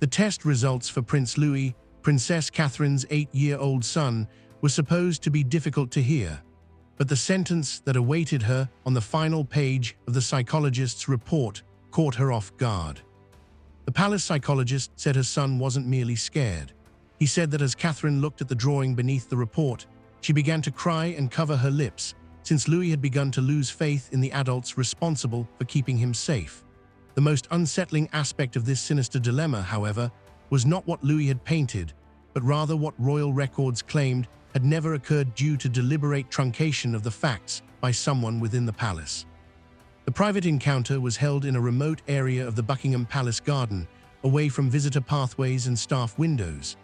The test results for Prince Louis, Princess Catherine's 8-year-old son, were supposed to be difficult to hear, but the sentence that awaited her on the final page of the psychologist's report caught her off guard. The palace psychologist said her son wasn't merely scared. He said that as Catherine looked at the drawing beneath the report, she began to cry and cover her lips, since Louis had begun to lose faith in the adults responsible for keeping him safe. The most unsettling aspect of this sinister dilemma, however, was not what Louis had painted, but rather what royal records claimed had never occurred due to deliberate truncation of the facts by someone within the palace. The private encounter was held in a remote area of the Buckingham Palace garden, away from visitor pathways and staff windows.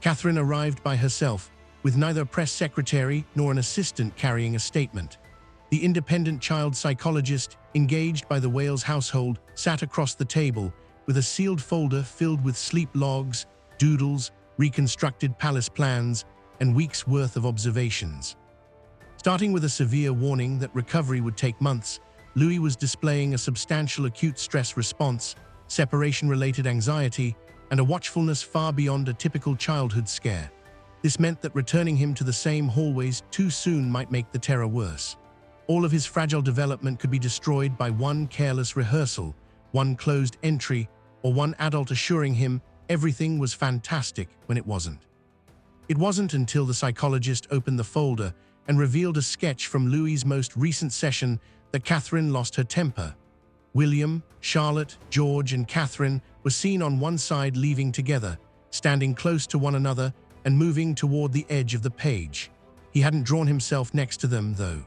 Catherine arrived by herself, with neither a press secretary nor an assistant carrying a statement. The independent child psychologist, engaged by the Wales household, sat across the table, with a sealed folder filled with sleep logs, doodles, reconstructed palace plans, and weeks' worth of observations. Starting with a severe warning that recovery would take months, Louis was displaying a substantial acute stress response, separation-related anxiety, and a watchfulness far beyond a typical childhood scare. This meant that returning him to the same hallways too soon might make the terror worse. All of his fragile development could be destroyed by one careless rehearsal, one closed entry, or one adult assuring him everything was fantastic when it wasn't. It wasn't until the psychologist opened the folder and revealed a sketch from Louis's most recent session that Catherine lost her temper. William, Charlotte, George, and Catherine were seen on one side leaving together, standing close to one another and moving toward the edge of the page. He hadn't drawn himself next to them, though.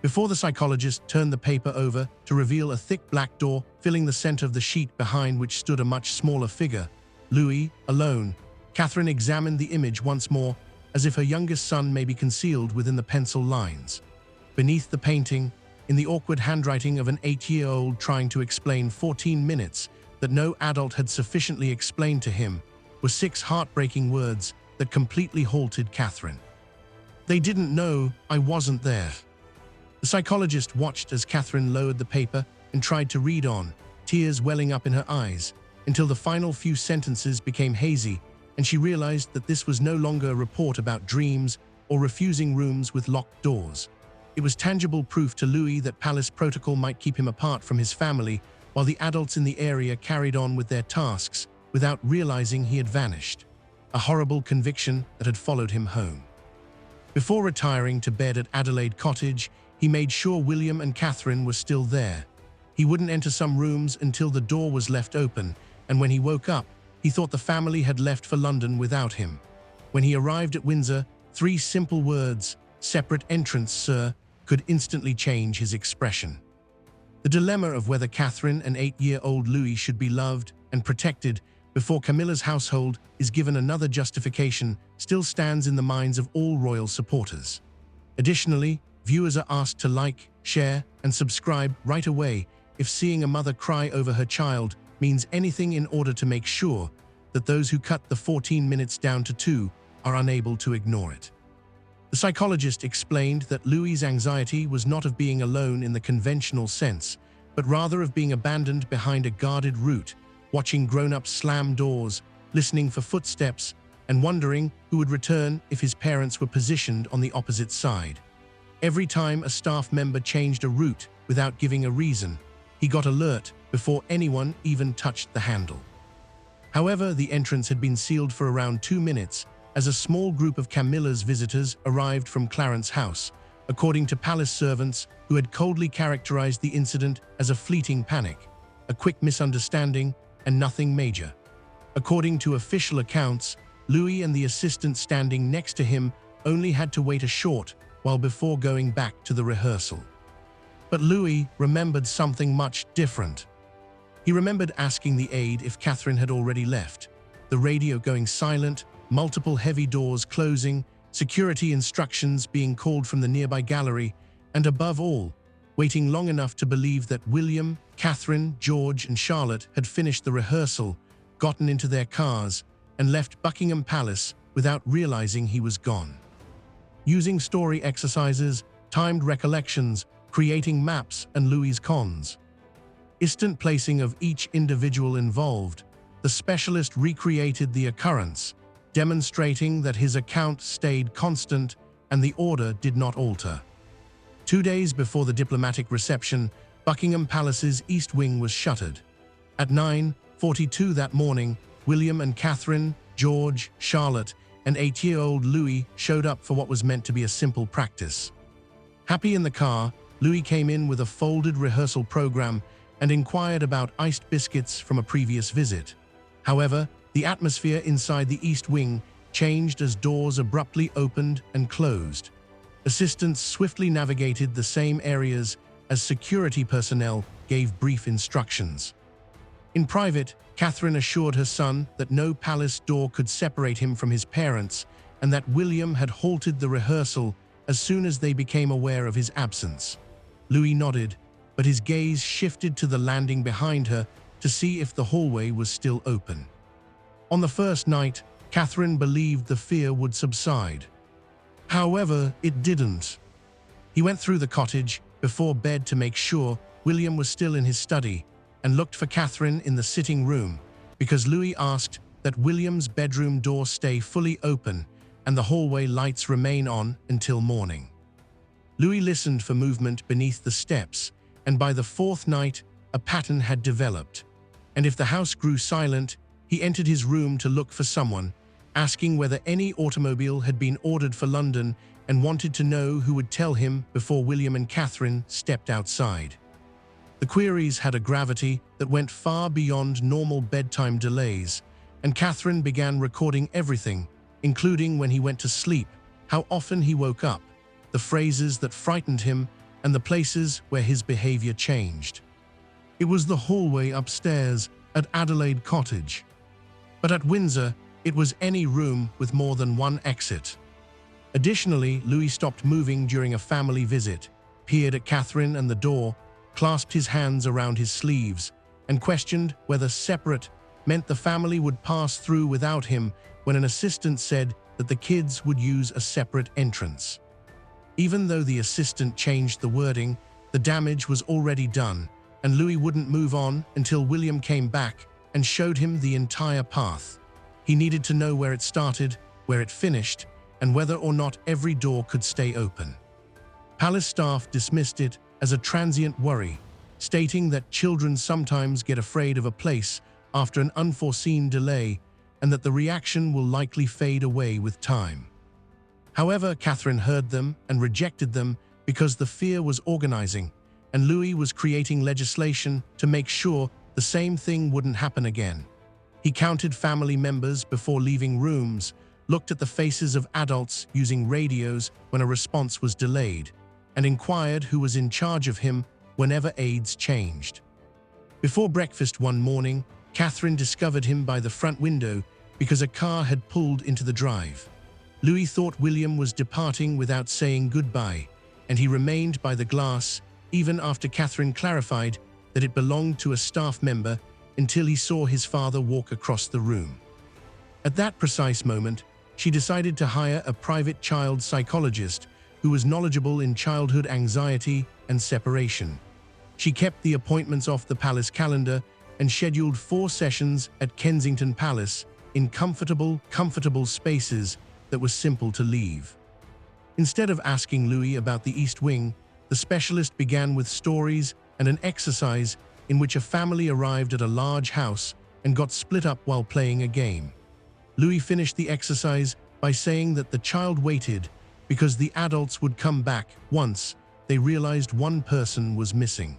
Before the psychologist turned the paper over to reveal a thick black door filling the center of the sheet behind which stood a much smaller figure, Louis, alone, Catherine examined the image once more, as if her youngest son may be concealed within the pencil lines. Beneath the painting, in the awkward handwriting of an 8-year-old trying to explain 14 minutes that no adult had sufficiently explained to him, were 6 heartbreaking words that completely halted Catherine. "They didn't know I wasn't there." The psychologist watched as Catherine lowered the paper and tried to read on, tears welling up in her eyes, until the final few sentences became hazy and she realized that this was no longer a report about dreams or refusing rooms with locked doors. It was tangible proof to Louis that palace protocol might keep him apart from his family while the adults in the area carried on with their tasks without realizing he had vanished. A horrible conviction that had followed him home. Before retiring to bed at Adelaide Cottage, he made sure William and Catherine were still there. He wouldn't enter some rooms until the door was left open, and when he woke up, he thought the family had left for London without him. When he arrived at Windsor, 3 simple words, "Separate entrance, sir," could instantly change his expression. The dilemma of whether Catherine and 8-year-old Louis should be loved and protected before Camilla's household is given another justification still stands in the minds of all royal supporters. Additionally, viewers are asked to like, share, and subscribe right away if seeing a mother cry over her child means anything, in order to make sure that those who cut the 14 minutes down to 2 are unable to ignore it. The psychologist explained that Louis's anxiety was not of being alone in the conventional sense, but rather of being abandoned behind a guarded route, watching grown-ups slam doors, listening for footsteps, and wondering who would return if his parents were positioned on the opposite side. Every time a staff member changed a route without giving a reason, he got alert before anyone even touched the handle. However, the entrance had been sealed for around 2 minutes as a small group of Camilla's visitors arrived from Clarence House, according to palace servants who had coldly characterized the incident as a fleeting panic, a quick misunderstanding, and nothing major. According to official accounts, Louis and the assistant standing next to him only had to wait a short while before going back to the rehearsal. But Louis remembered something much different. He remembered asking the aide if Catherine had already left, the radio going silent, multiple heavy doors closing, security instructions being called from the nearby gallery, and above all, waiting long enough to believe that William, Catherine, George, and Charlotte had finished the rehearsal, gotten into their cars, and left Buckingham Palace without realizing he was gone. Using story exercises, timed recollections, creating maps, and Louis's cons. Instant placing of each individual involved, the specialist recreated the occurrence, demonstrating that his account stayed constant and the order did not alter. 2 days before the diplomatic reception, Buckingham Palace's East Wing was shuttered. At 9:42 that morning, William and Catherine, George, Charlotte, and 8-year-old Louis showed up for what was meant to be a simple practice. Happy in the car, Louis came in with a folded rehearsal program and inquired about iced biscuits from a previous visit. However, the atmosphere inside the East Wing changed as doors abruptly opened and closed. Assistants swiftly navigated the same areas as security personnel gave brief instructions. In private, Catherine assured her son that no palace door could separate him from his parents and that William had halted the rehearsal as soon as they became aware of his absence. Louis nodded, but his gaze shifted to the landing behind her to see if the hallway was still open. On the first night, Catherine believed the fear would subside. However, it didn't. He went through the cottage before bed to make sure William was still in his study and looked for Catherine in the sitting room because Louis asked that William's bedroom door stay fully open and the hallway lights remain on until morning. Louis listened for movement beneath the steps, and by the fourth night, a pattern had developed. And if the house grew silent, he entered his room to look for someone, asking whether any automobile had been ordered for London and wanted to know who would tell him before William and Catherine stepped outside. The queries had a gravity that went far beyond normal bedtime delays, and Catherine began recording everything, including when he went to sleep, how often he woke up, the phrases that frightened him, and the places where his behavior changed. It was the hallway upstairs at Adelaide Cottage. But at Windsor, it was any room with more than one exit. Additionally, Louis stopped moving during a family visit, peered at Catherine and the door, clasped his hands around his sleeves, and questioned whether separate meant the family would pass through without him when an assistant said that the kids would use a separate entrance. Even though the assistant changed the wording, the damage was already done, and Louis wouldn't move on until William came back and showed him the entire path. He needed to know where it started, where it finished, and whether or not every door could stay open. Palace staff dismissed it as a transient worry, stating that children sometimes get afraid of a place after an unforeseen delay and that the reaction will likely fade away with time. However, Catherine heard them and rejected them because the fear was organizing, and Louis was creating legislation to make sure the same thing wouldn't happen again. He counted family members before leaving rooms, looked at the faces of adults using radios when a response was delayed, and inquired who was in charge of him whenever aides changed. Before breakfast one morning, Catherine discovered him by the front window because a car had pulled into the drive. Louis thought William was departing without saying goodbye, and he remained by the glass even after Catherine clarified that it belonged to a staff member until he saw his father walk across the room. At that precise moment, she decided to hire a private child psychologist who was knowledgeable in childhood anxiety and separation. She kept the appointments off the palace calendar and scheduled 4 sessions at Kensington Palace in comfortable spaces that were simple to leave. Instead of asking Louis about the East Wing, the specialist began with stories and an exercise in which a family arrived at a large house and got split up while playing a game. Louis finished the exercise by saying that the child waited because the adults would come back once they realized one person was missing.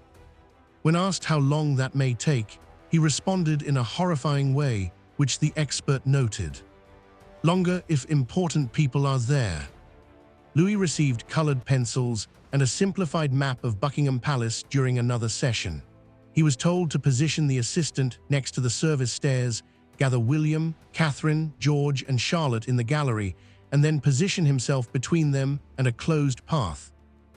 When asked how long that may take, he responded in a horrifying way, which the expert noted. Longer if important people are there. Louis received colored pencils and a simplified map of Buckingham Palace during another session. He was told to position the assistant next to the service stairs, gather William, Catherine, George, and Charlotte in the gallery, and then position himself between them and a closed path.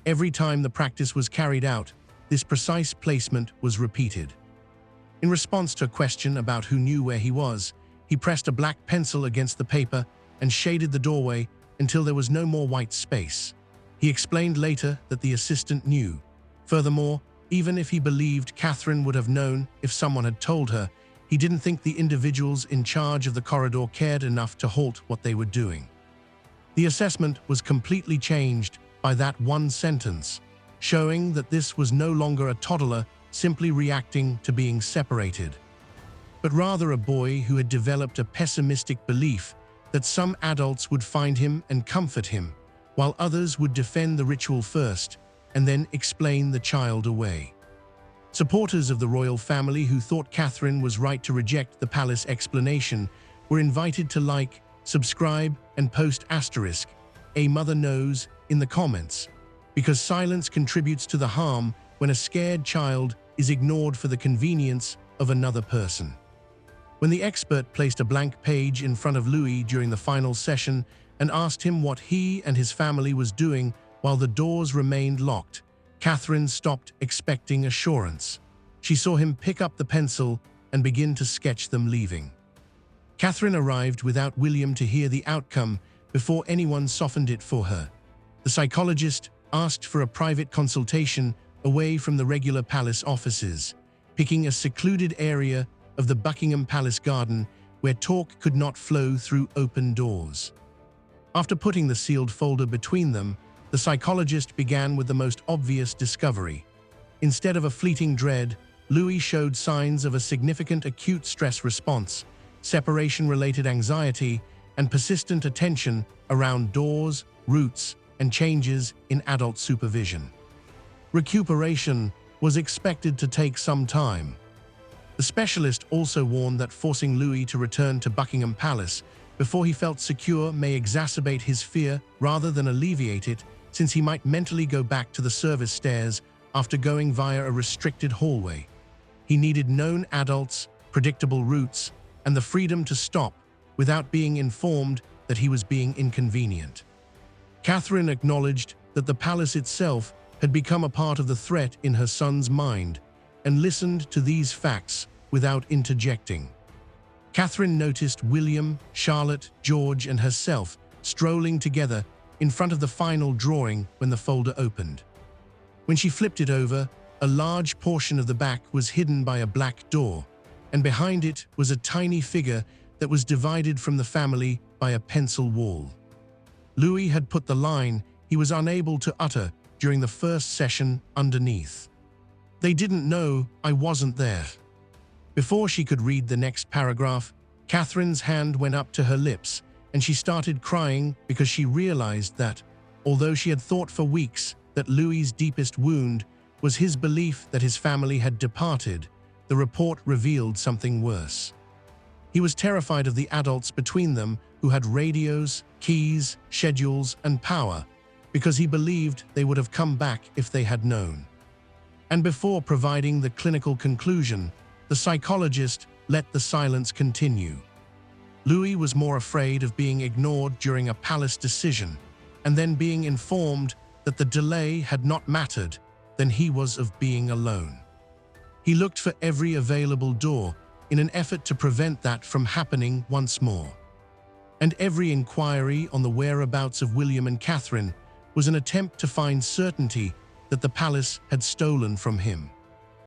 Every time the practice was carried out, this precise placement was repeated. In response to a question about who knew where he was, he pressed a black pencil against the paper and shaded the doorway until there was no more white space. He explained later that the assistant knew. Furthermore, even if he believed Catherine would have known if someone had told her, He didn't think the individuals in charge of the corridor cared enough to halt what they were doing. The assessment was completely changed by that one sentence, showing that this was no longer a toddler simply reacting to being separated, but rather a boy who had developed a pessimistic belief that some adults would find him and comfort him, while others would defend the ritual first and then explain the child away. Supporters of the royal family who thought Catherine was right to reject the palace explanation were invited to like, subscribe, and post *A mother knows in the comments, because silence contributes to the harm when a scared child is ignored for the convenience of another person. When the expert placed a blank page in front of Louis during the final session and asked him what he and his family was doing while the doors remained locked, Catherine stopped expecting assurance. She saw him pick up the pencil and begin to sketch them leaving. Catherine arrived without William to hear the outcome before anyone softened it for her. The psychologist asked for a private consultation away from the regular palace offices, picking a secluded area of the Buckingham Palace garden where talk could not flow through open doors. After putting the sealed folder between them, the psychologist began with the most obvious discovery. Instead of a fleeting dread, Louis showed signs of a significant acute stress response, separation-related anxiety, and persistent attention around doors, routes, and changes in adult supervision. Recuperation was expected to take some time. The specialist also warned that forcing Louis to return to Buckingham Palace before he felt secure may exacerbate his fear rather than alleviate it, since he might mentally go back to the service stairs after going via a restricted hallway. He needed known adults, predictable routes, and the freedom to stop without being informed that he was being inconvenient. Catherine acknowledged that the palace itself had become a part of the threat in her son's mind and listened to these facts without interjecting. Catherine noticed William, Charlotte, George, and herself strolling together in front of the final drawing when the folder opened. When she flipped it over, a large portion of the back was hidden by a black door, and behind it was a tiny figure that was divided from the family by a pencil wall. Louis had put the line he was unable to utter during the first session underneath. "They didn't know I wasn't there." Before she could read the next paragraph, Catherine's hand went up to her lips, and she started crying because she realized that, although she had thought for weeks that Louis's deepest wound was his belief that his family had departed, the report revealed something worse. He was terrified of the adults between them who had radios, keys, schedules, and power, because he believed they would have come back if they had known. And before providing the clinical conclusion, the psychologist let the silence continue. Louis was more afraid of being ignored during a palace decision and then being informed that the delay had not mattered than he was of being alone. He looked for every available door in an effort to prevent that from happening once more. And every inquiry on the whereabouts of William and Catherine was an attempt to find certainty that the palace had stolen from him.